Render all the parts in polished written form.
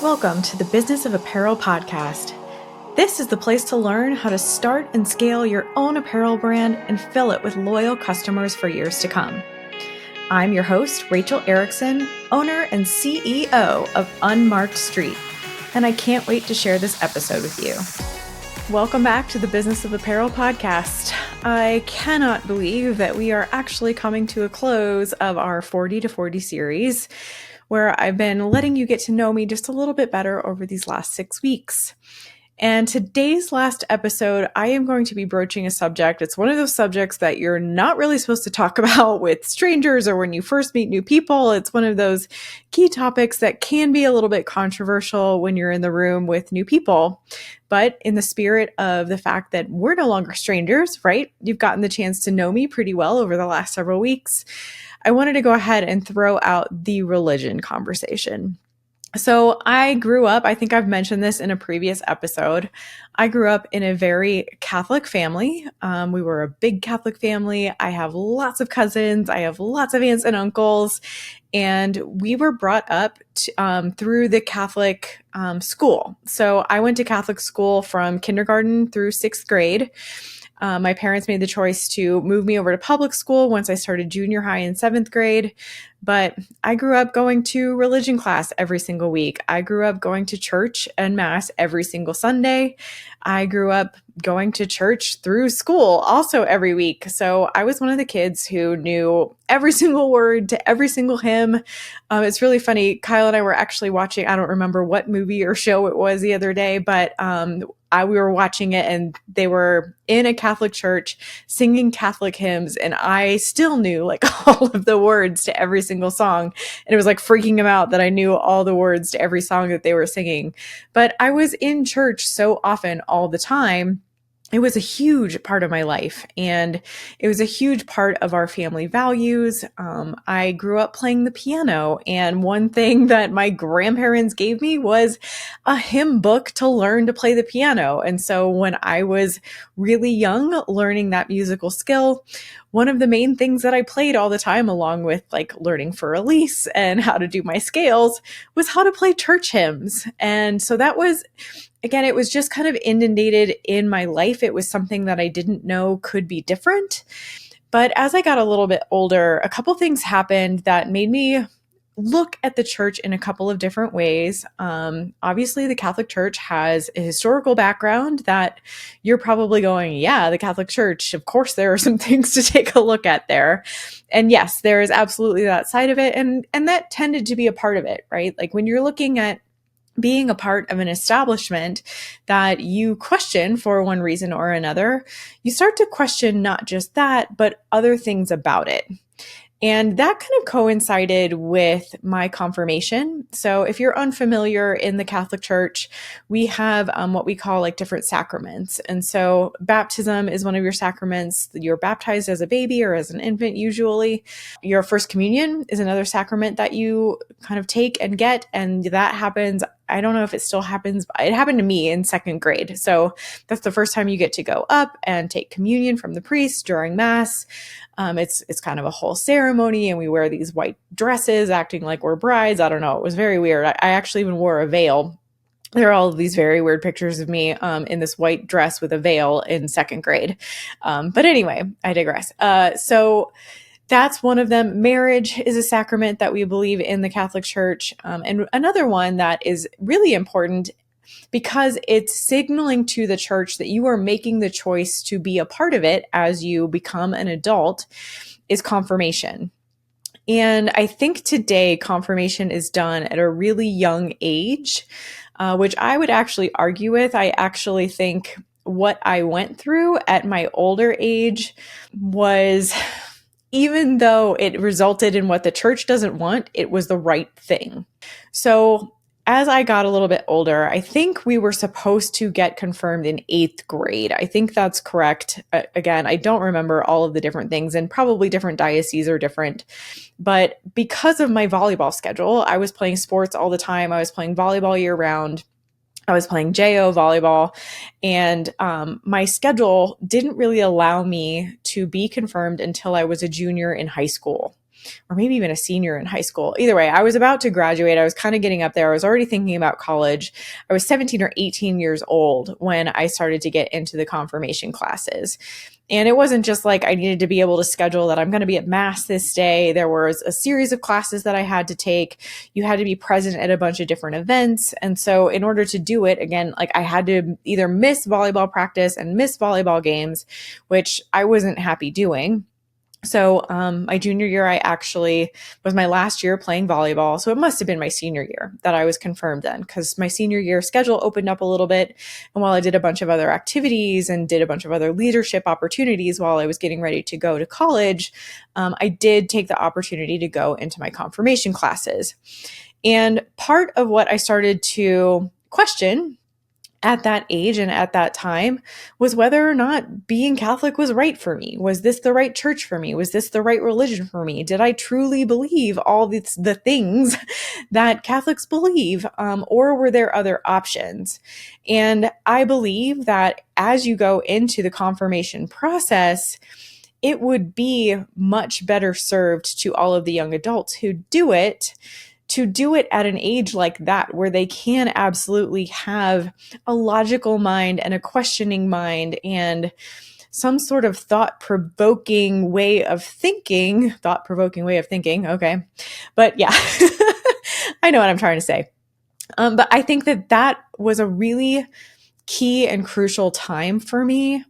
Welcome to the Business of Apparel podcast. This is the place to learn how to start and scale your own apparel brand and fill it with loyal customers for years to come. I'm your host, Rachel Erickson, owner and CEO of Unmarked Street, and I can't wait to share this episode with you. Welcome back to the Business of Apparel podcast. I cannot believe that we are actually coming to a close of our 40 to 40 series, where I've been letting you get to know me just a little bit better over these last 6 weeks. And today's last episode, I am going to be broaching a subject. It's one of those subjects that you're not really supposed to talk about with strangers or when you first meet new people. It's one of those key topics that can be a little bit controversial when you're in the room with new people. But in the spirit of the fact that we're no longer strangers, right? You've gotten the chance to know me pretty well over the last several weeks. I wanted to go ahead and throw out the religion conversation. So I grew up, I think I've mentioned this in a previous episode, I grew up in a very Catholic family. We were a big Catholic family. I have lots of cousins. I have lots of aunts and uncles. And we were brought up through the Catholic school. So I went to Catholic school from kindergarten through 6th grade. My parents made the choice to move me over to public school once I started junior high in 7th grade. But I grew up going to religion class every single week. I grew up going to church and mass every single Sunday. I grew up going to church through school also every week. So I was one of the kids who knew every single word to every single hymn. It's really funny. Kyle and I were actually watching, I don't remember what movie or show it was the other day, but we were watching it and they were in a Catholic church singing Catholic hymns. And I still knew like all of the words to every single song. And it was like freaking him out that I knew all the words to every song that they were singing. But I was in church so often all the time. It was a huge part of my life, and it was a huge part of our family values. I grew up playing the piano, and one thing that my grandparents gave me was a hymn book to learn to play the piano. And so when I was really young, learning that musical skill, one of the main things that I played all the time, along with like learning for release and how to do my scales, was how to play church hymns. And so that was, again, it was just kind of inundated in my life. It was something that I didn't know could be different. But as I got a little bit older, a couple things happened that made me look at the church in a couple of different ways. Obviously, the Catholic Church has a historical background that you're probably going, yeah, the Catholic Church, of course, there are some things to take a look at there. And yes, there is absolutely that side of it. And that tended to be a part of it, right? Like when you're looking at being a part of an establishment that you question for one reason or another, you start to question not just that, but other things about it. And that kind of coincided with my confirmation. So if you're unfamiliar in the Catholic Church, we have what we call like different sacraments. And so baptism is one of your sacraments. You're baptized as a baby or as an infant usually. Your first communion is another sacrament that you kind of take and get. And that happens, I don't know if it still happens, but it happened to me in 2nd grade. So that's the first time you get to go up and take communion from the priest during Mass. It's kind of a whole ceremony, and we wear these white dresses acting like we're brides. I don't know. It was very weird. I actually even wore a veil. There are all of these very weird pictures of me in this white dress with a veil in 2nd grade. But anyway, I digress. So that's one of them. Marriage is a sacrament that we believe in the Catholic Church. And another one that is really important because it's signaling to the church that you are making the choice to be a part of it as you become an adult is confirmation. And I think today confirmation is done at a really young age, which I would actually argue with. I actually think what I went through at my older age was, even though it resulted in what the church doesn't want, it was the right thing. So as I got a little bit older, I think we were supposed to get confirmed in 8th grade. I think that's correct. Again, I don't remember all of the different things, and probably different dioceses are different. But because of my volleyball schedule, I was playing sports all the time. I was playing volleyball year round. I was playing JO volleyball, and my schedule didn't really allow me to be confirmed until I was a junior in high school. or maybe even a senior in high school. Either way, I was about to graduate. I was kind of getting up there. I was already thinking about college. I was 17 or 18 years old when I started to get into the confirmation classes. And it wasn't just like I needed to be able to schedule that I'm going to be at Mass this day. There was a series of classes that I had to take. You had to be present at a bunch of different events. And so in order to do it, again, like I had to either miss volleyball practice and miss volleyball games, which I wasn't happy doing. So my junior year, I actually was my last year playing volleyball. So it must have been my senior year that I was confirmed then, because my senior year schedule opened up a little bit. And while I did a bunch of other activities and did a bunch of other leadership opportunities while I was getting ready to go to college, I did take the opportunity to go into my confirmation classes. And part of what I started to question at that age and at that time was whether or not being Catholic was right for me. Was this the right church for me? Was this the right religion for me? Did I truly believe all the things that Catholics believe, or were there other options? And I believe that as you go into the confirmation process, it would be much better served to all of the young adults who do it to do it at an age like that, where they can absolutely have a logical mind and a questioning mind and some sort of thought-provoking way of thinking. Okay. But yeah, I know what I'm trying to say. But I think that was a really key and crucial time for me.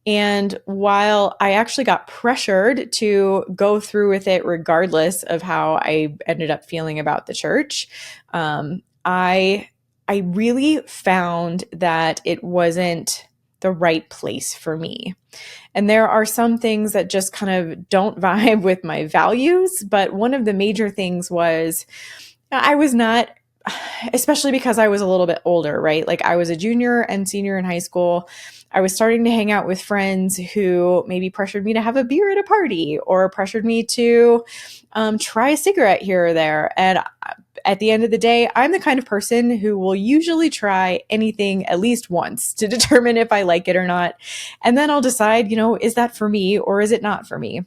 And while I actually got pressured to go through with it, regardless of how I ended up feeling about the church, I really found that it wasn't the right place for me. And there are some things that just kind of don't vibe with my values. But one of the major things was I was not, especially because I was a little bit older, right? Like I was a junior and senior in high school. I was starting to hang out with friends who maybe pressured me to have a beer at a party or pressured me to try a cigarette here or there. And at the end of the day, I'm the kind of person who will usually try anything at least once to determine if I like it or not. And then I'll decide, is that for me or is it not for me?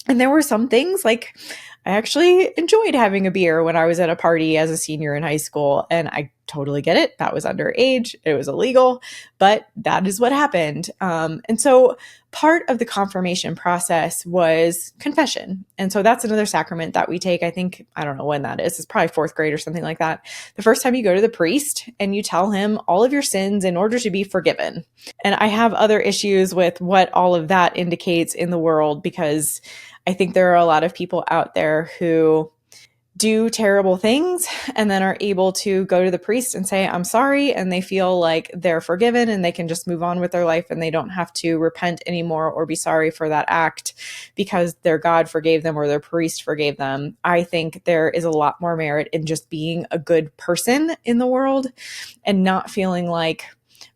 And there were some things like I actually enjoyed having a beer when I was at a party as a senior in high school, and I totally get it. That was underage. It was illegal, but that is what happened. And so part of the confirmation process was confession. And so that's another sacrament that we take. I don't know when that is. It's probably fourth grade or something like that. The first time you go to the priest and you tell him all of your sins in order to be forgiven. And I have other issues with what all of that indicates in the world, because I think there are a lot of people out there who do terrible things and then are able to go to the priest and say, I'm sorry. And they feel like they're forgiven and they can just move on with their life and they don't have to repent anymore or be sorry for that act because their God forgave them or their priest forgave them. I think there is a lot more merit in just being a good person in the world and not feeling like,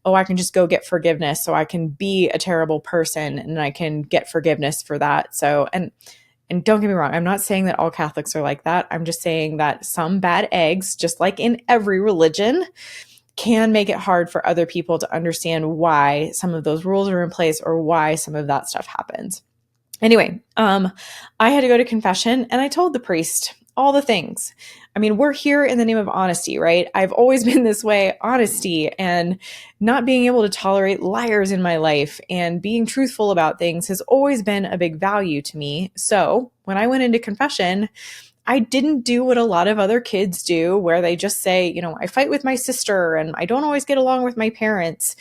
oh, I can just go get forgiveness so I can be a terrible person and I can get forgiveness for that. So, and don't get me wrong, I'm not saying that all Catholics are like that. I'm just saying that some bad eggs, just like in every religion, can make it hard for other people to understand why some of those rules are in place or why some of that stuff happens. Anyway, I had to go to confession and I told the priest all the things. I mean, we're here in the name of honesty, right? I've always been this way, honesty and not being able to tolerate liars in my life and being truthful about things has always been a big value to me. So when I went into confession, I didn't do what a lot of other kids do, where they just say, I fight with my sister and I don't always get along with my parents,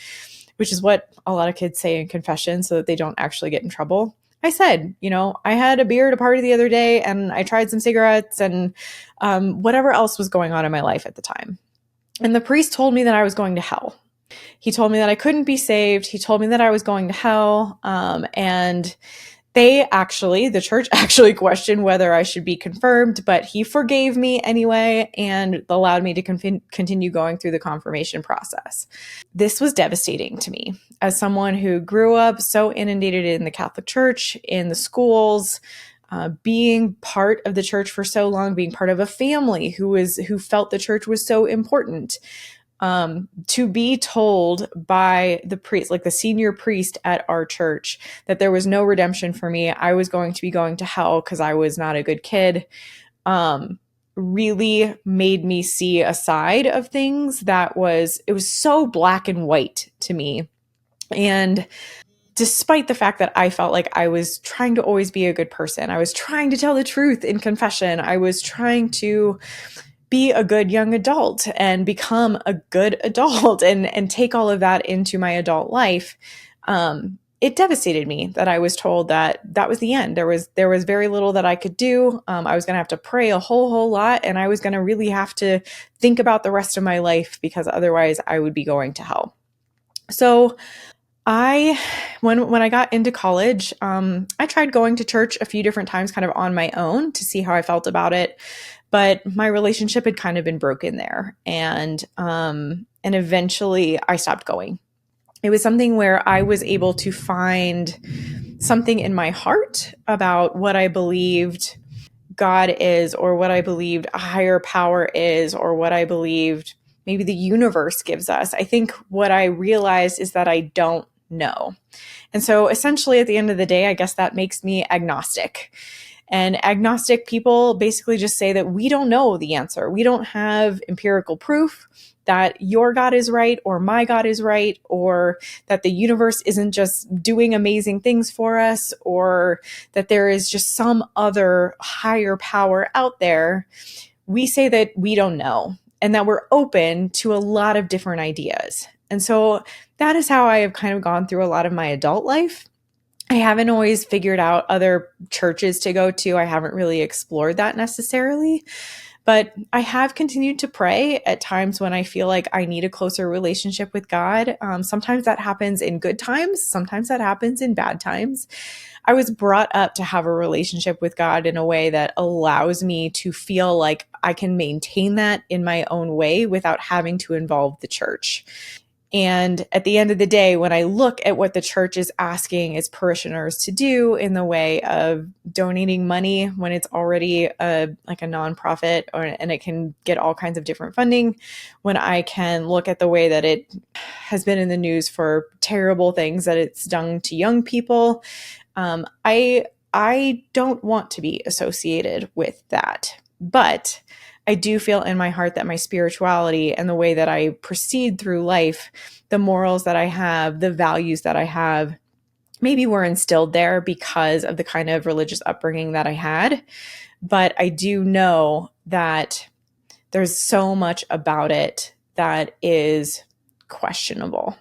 which is what a lot of kids say in confession so that they don't actually get in trouble. I said, I had a beer at a party the other day and I tried some cigarettes and whatever else was going on in my life at the time. And the priest told me that I was going to hell. He told me that I couldn't be saved. He told me that I was going to hell. And the church actually questioned whether I should be confirmed, but he forgave me anyway and allowed me to continue going through the confirmation process. This was devastating to me as someone who grew up so inundated in the Catholic Church, in the schools, being part of the church for so long, being part of a family who felt the church was so important. To be told by the priest, like the senior priest at our church, that there was no redemption for me, I was going to be going to hell because I was not a good kid, really made me see a side of things it was so black and white to me. And despite the fact that I felt like I was trying to always be a good person, I was trying to tell the truth in confession, I was trying to be a good young adult and become a good adult and take all of that into my adult life. It devastated me that I was told that that was the end. There was very little that I could do. I was going to have to pray a whole lot, and I was going to really have to think about the rest of my life because otherwise I would be going to hell. So when I got into college, I tried going to church a few different times, kind of on my own, to see how I felt about it. But my relationship had kind of been broken there, and eventually I stopped going. It was something where I was able to find something in my heart about what I believed God is, or what I believed a higher power is, or what I believed maybe the universe gives us. I think what I realized is that I don't know. And so essentially at the end of the day, I guess that makes me agnostic. And agnostic people basically just say that we don't know the answer. We don't have empirical proof that your God is right or my God is right, or that the universe isn't just doing amazing things for us, or that there is just some other higher power out there. We say that we don't know, and that we're open to a lot of different ideas. And so that is how I have kind of gone through a lot of my adult life. I haven't always figured out other churches to go to. I haven't really explored that necessarily, but I have continued to pray at times when I feel like I need a closer relationship with God. Sometimes that happens in good times. Sometimes that happens in bad times. I was brought up to have a relationship with God in a way that allows me to feel like I can maintain that in my own way without having to involve the church. And at the end of the day, when I look at what the church is asking its parishioners to do in the way of donating money when it's already like a nonprofit, and it can get all kinds of different funding, when I can look at the way that it has been in the news for terrible things that it's done to young people, I don't want to be associated with that. But I do feel in my heart that my spirituality and the way that I proceed through life, the morals that I have, the values that I have, maybe were instilled there because of the kind of religious upbringing that I had. But I do know that there's so much about it that is questionable.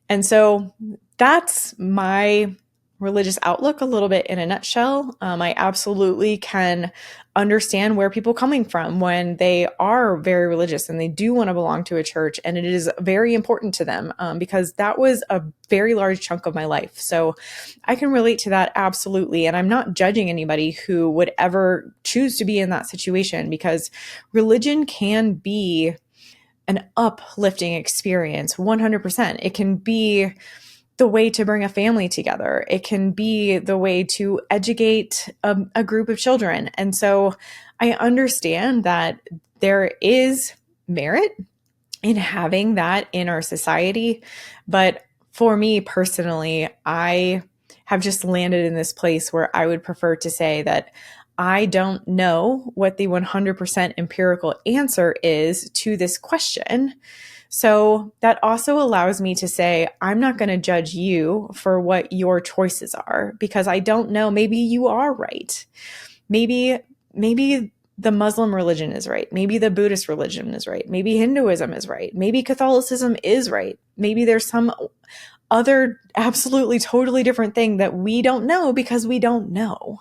And so that's my religious outlook a little bit in a nutshell. I absolutely can understand where people are coming from when they are very religious and they do want to belong to a church, and it is very important to them, because that was a very large chunk of my life. So I can relate to that absolutely. And I'm not judging anybody who would ever choose to be in that situation, because religion can be an uplifting experience, 100%. It can be the way to bring a family together. It can be the way to educate a group of children. And so I understand that there is merit in having that in our society. But for me personally, I have just landed in this place where I would prefer to say that I don't know what the 100% empirical answer is to this question. So that also allows me to say, I'm not going to judge you for what your choices are, because I don't know. Maybe you are right. Maybe the Muslim religion is right. Maybe the Buddhist religion is right. Maybe Hinduism is right. Maybe Catholicism is right. Maybe there's some other absolutely totally different thing that we don't know because we don't know.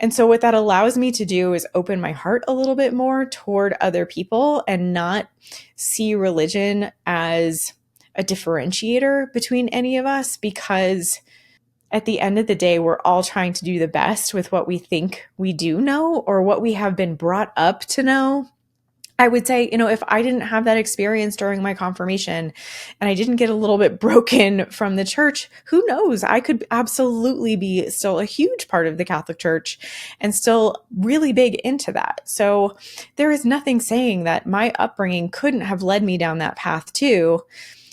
And so what that allows me to do is open my heart a little bit more toward other people and not see religion as a differentiator between any of us, because at the end of the day, we're all trying to do the best with what we think we do know or what we have been brought up to know. I would say, if I didn't have that experience during my confirmation and I didn't get a little bit broken from the church, who knows? I could absolutely be still a huge part of the Catholic Church and still really big into that. So there is nothing saying that my upbringing couldn't have led me down that path too.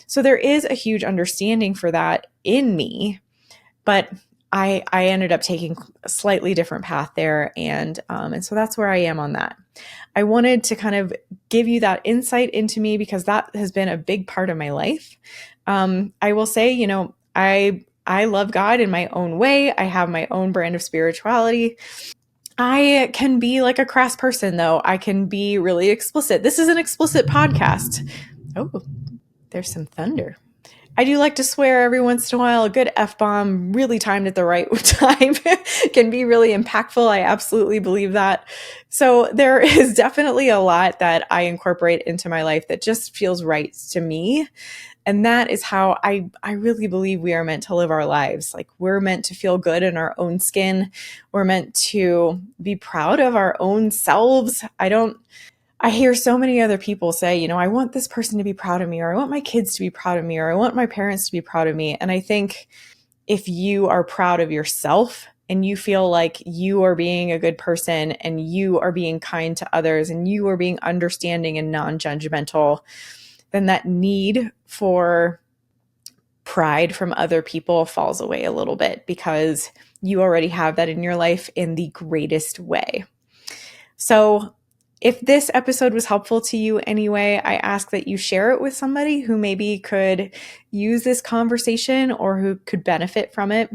So there is a huge understanding for that in me, but I ended up taking a slightly different path there. And so that's where I am on that. I wanted to kind of give you that insight into me because that has been a big part of my life. I will say, I love God in my own way. I have my own brand of spirituality. I can be like a crass person, though. I can be really explicit. This is an explicit podcast. Oh, there's some thunder. I do like to swear every once in a while. A good F-bomb, really timed at the right time, can be really impactful. I absolutely believe that. So there is definitely a lot that I incorporate into my life that just feels right to me. And that is how I really believe we are meant to live our lives. Like, we're meant to feel good in our own skin. We're meant to be proud of our own selves. I hear so many other people say, I want this person to be proud of me, or I want my kids to be proud of me, or I want my parents to be proud of me. And I think if you are proud of yourself and you feel like you are being a good person and you are being kind to others and you are being understanding and non-judgmental, then that need for pride from other people falls away a little bit because you already have that in your life in the greatest way. So if this episode was helpful to you anyway, I ask that you share it with somebody who maybe could use this conversation or who could benefit from it.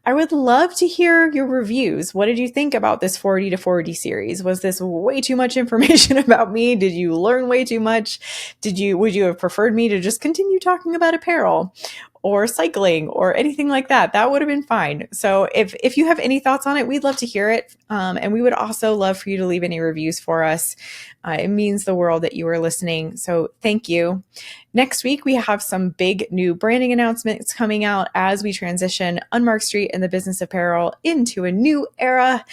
I would love to hear your reviews. What did you think about this 40 to 40 series? Was this way too much information about me? Did you learn way too much? Would you have preferred me to just continue talking about apparel or cycling or anything like that? That would have been fine. So if you have any thoughts on it, we'd love to hear it. And we would also love for you to leave any reviews for us. It means the world that you are listening. So thank you. Next week, we have some big new branding announcements coming out as we transition Unmarked Street and the business apparel into a new era.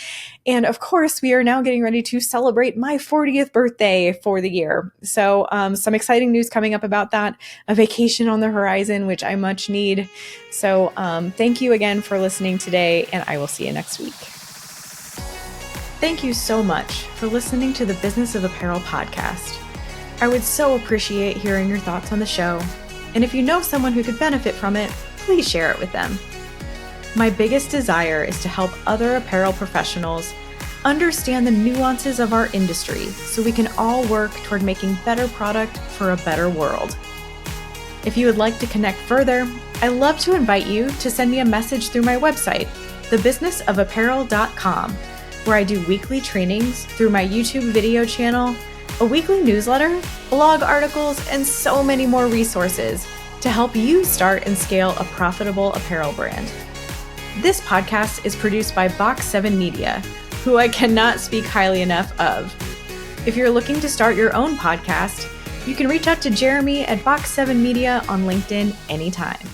And of course, we are now getting ready to celebrate my 40th birthday for the year. So some exciting news coming up about that, a vacation on the horizon, which I much need. So thank you again for listening today, and I will see you next week. Thank you so much for listening to the Business of Apparel podcast. I would so appreciate hearing your thoughts on the show. And if you know someone who could benefit from it, please share it with them. My biggest desire is to help other apparel professionals understand the nuances of our industry so we can all work toward making better product for a better world. If you would like to connect further, I'd love to invite you to send me a message through my website, thebusinessofapparel.com, where I do weekly trainings through my YouTube video channel, a weekly newsletter, blog articles, and so many more resources to help you start and scale a profitable apparel brand. This podcast is produced by Box 7 Media, who I cannot speak highly enough of. If you're looking to start your own podcast, you can reach out to Jeremy at Box 7 Media on LinkedIn anytime.